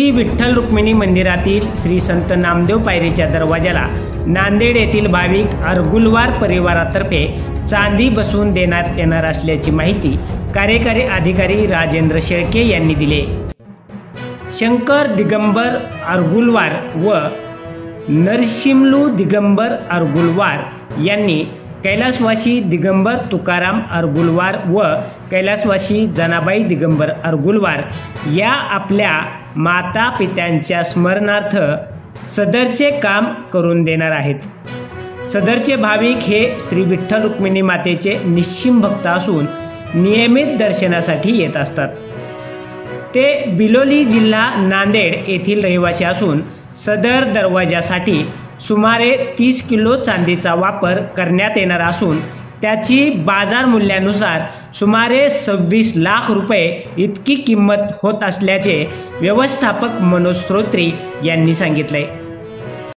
श्री विठ्ठल रुक्मिणी मंदिरातील श्री संत नामदेव पायरीच्या दरवाजाला नांदेड येथील भाविक अरगुलवार परिवारातर्फे चांदी बसवून देण्यात येणार असल्याची माहिती कार्यकारी अधिकारी राजेंद्र शेळके यांनी दिली। शंकर दिगंबर अरगुलवार व नरशिमलू दिगंबर अरगुलवार यांनी कैलासवासी दिगंबर तुकाराम अरगुलवार व कैलासवासी जनाबाई दिगंबर अरगुलवार या आपल्या माता पित्यांच्या स्मरणार्थ सदरचे काम करून देणार आहेत। सदरचे भाविक हे श्री विठ्ठल रुक्मिणी मातेचे निश्चिम भक्त असून नियमित दर्शनासाठी येत असतात। ते बिलोली जिल्हा नांदेड येथील रहिवासी असून सदर दरवाजासाठी सुमारे 30 किलो चांदीचा वापर करण्यात येणार असून त्याची बाजार मूल्यानुसार सुमारे 26 लाख रुपये इतकी किंमत होत असल्याचे व्यवस्थापक मनोज श्रोत्री यांनी सांगितले।